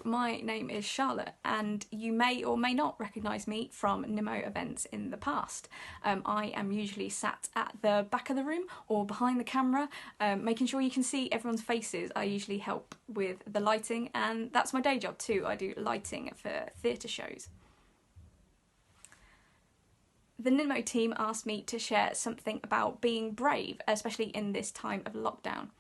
my name is Charlotte, and you may or may not recognise me from Nimo events in the past. I am usually sat at the back of the room or behind the camera, making sure you can see everyone's faces. I usually help with the lighting, and that's my day job too. I do lighting for theatre shows. The Nimo team asked me to share something about being brave, especially in this time of lockdown.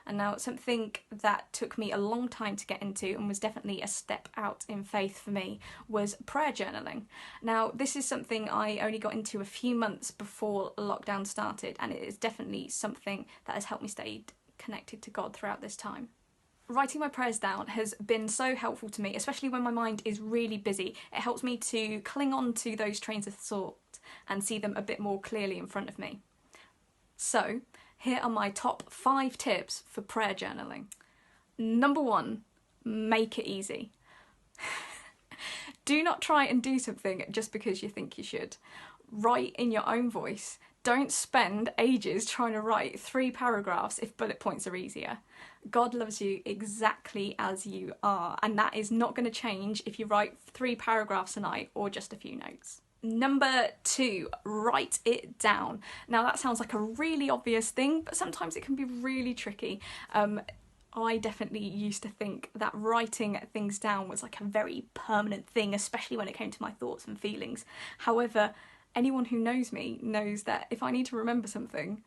And now, something that took me a long time to get into and was definitely a step out in faith for me was prayer journaling. Now, this is something I only got into a few months before lockdown started, and it is definitely something that has helped me stay connected to God throughout this time. Writing my prayers down has been so helpful to me, especially when my mind is really busy. It helps me to cling on to those trains of thought and see them a bit more clearly in front of me. So, here are my top 5 tips for prayer journaling. Number 1, make it easy. Do not try and do something just because you think you should. Write in your own voice. Don't spend ages trying to write 3 paragraphs if bullet points are easier. God loves you exactly as you are, and that is not going to change if you write 3 paragraphs a night or just a few notes. Number 2, write it down. Now that sounds like a really obvious thing, but sometimes it can be really tricky. I definitely used to think that writing things down was like a very permanent thing, especially when it came to my thoughts and feelings. However, anyone who knows me knows that if I need to remember something,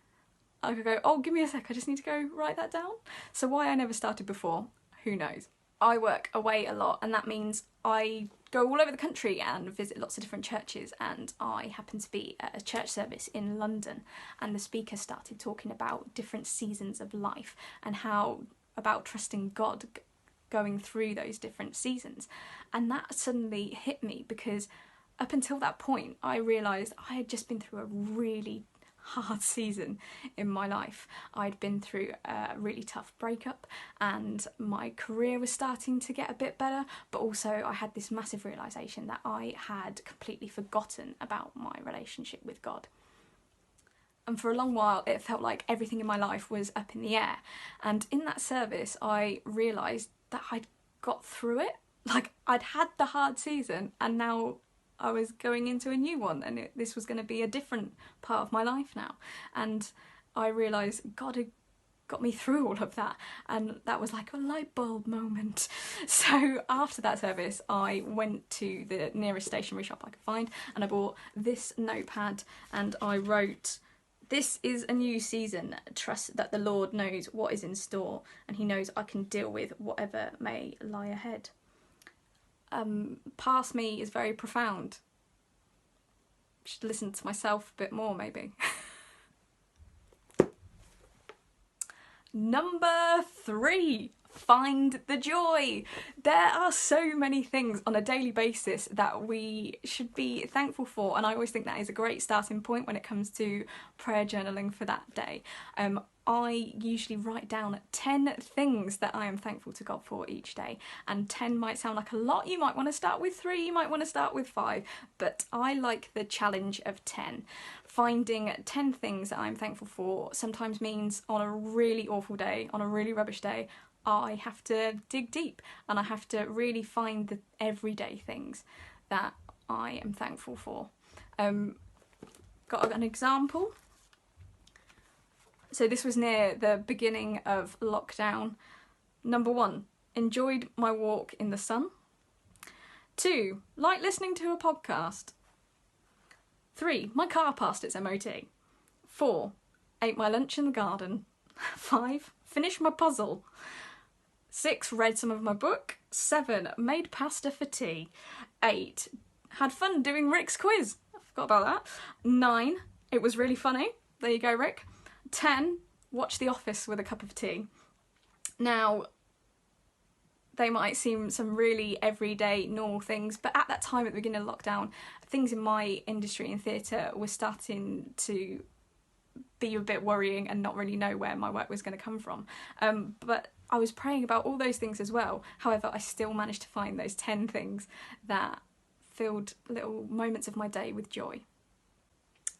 I could go, oh, give me a sec, I just need to go write that down. So why I never started before, who knows? I work away a lot, and that means I go all over the country and visit lots of different churches, and I happen to be at a church service in London, and the speaker started talking about different seasons of life and how about trusting God going through those different seasons. And that suddenly hit me, because up until that point I realised I had just been through a really hard season in my life. I'd been through a really tough breakup, and my career was starting to get a bit better, but also I had this massive realisation that I had completely forgotten about my relationship with God. And for a long while it felt like everything in my life was up in the air, and in that service I realised that I'd got through it. Like, I'd had the hard season, and now I was going into a new one, and this was going to be a different part of my life now. And I realised God had got me through all of that, and that was like a light bulb moment. So after that service I went to the nearest stationery shop I could find, and I bought this notepad, and I wrote, "This is a new season. Trust that the Lord knows what is in store, and he knows I can deal with whatever may lie ahead." Past me is very profound. Should listen to myself a bit more, maybe. Number 3, find the joy. There are so many things on a daily basis that we should be thankful for, and I always think that is a great starting point when it comes to prayer journaling for that day. I usually write down 10 things that I am thankful to God for each day, and 10 might sound like a lot. You might want to start with 3, you might want to start with 5, but I like the challenge of 10. Finding 10 things that I'm thankful for sometimes means on a really awful day, on a really rubbish day, I have to dig deep, and I have to really find the everyday things that I am thankful for. Got an example? So this was near the beginning of lockdown. Number 1, enjoyed my walk in the sun. 2, like listening to a podcast. 3, my car passed its MOT. 4, ate my lunch in the garden. 5, finished my puzzle. 6, read some of my book. 7, made pasta for tea. 8, had fun doing Rick's quiz. I forgot about that. 9, it was really funny. There you go, Rick. 10, watch The Office with a cup of tea. Now, they might seem some really everyday, normal things, but at that time, at the beginning of lockdown, things in my industry in theatre were starting to be a bit worrying and not really know where my work was going to come from. But I was praying about all those things as well. However, I still managed to find those 10 things that filled little moments of my day with joy.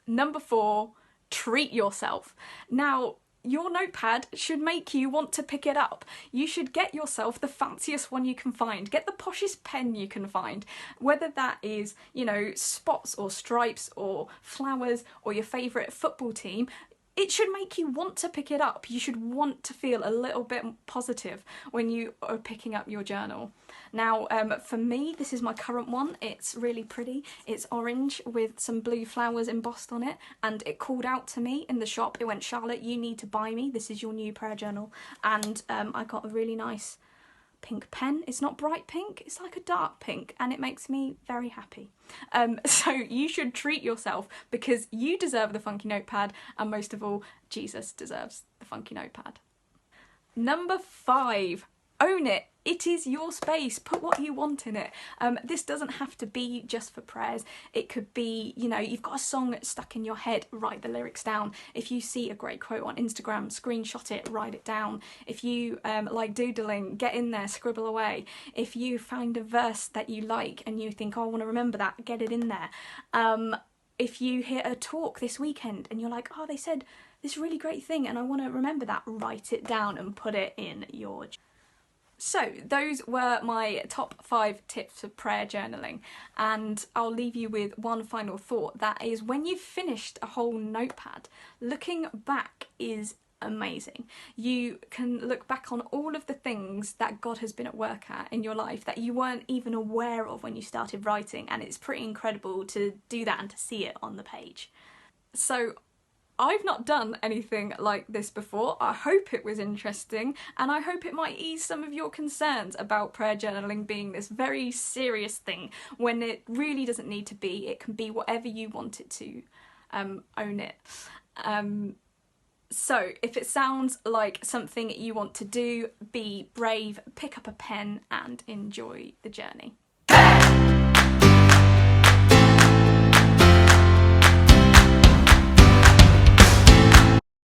Number 4, treat yourself. Now, your notepad should make you want to pick it up. You should get yourself the fanciest one you can find. Get the poshest pen you can find. Whether that is, you know, spots or stripes or flowers or your favourite football team, it should make you want to pick it up. You should want to feel a little bit positive when you are picking up your journal. Now, for me, this is my current one. It's really pretty. It's orange with some blue flowers embossed on it, and it called out to me in the shop. It went, "Charlotte, you need to buy me. This is your new prayer journal." And I got a really nice pink pen. It's not bright pink, it's like a dark pink, and it makes me very happy. So you should treat yourself, because you deserve the funky notepad, and most of all, Jesus deserves the funky notepad. Number 5, own it. It is your space. Put what you want in it. This doesn't have to be just for prayers. It could be, you know, you've got a song stuck in your head, write the lyrics down. If you see a great quote on Instagram, screenshot it, write it down. If you like doodling, get in there, scribble away. If you find a verse that you like and you think, oh, I want to remember that, get it in there. If you hear a talk this weekend and you're like, oh, they said this really great thing and I want to remember that, write it down and put it in your... So those were my top 5 tips for prayer journaling, and I'll leave you with one final thought. That is, when you've finished a whole notepad, looking back is amazing. You can look back on all of the things that God has been at work at in your life that you weren't even aware of when you started writing, and it's pretty incredible to do that and to see it on the page. So I've not done anything like this before. I hope it was interesting, and I hope it might ease some of your concerns about prayer journaling being this very serious thing when it really doesn't need to be. It can be whatever you want it to. Own it. So if it sounds like something you want to do, be brave, pick up a pen and enjoy the journey.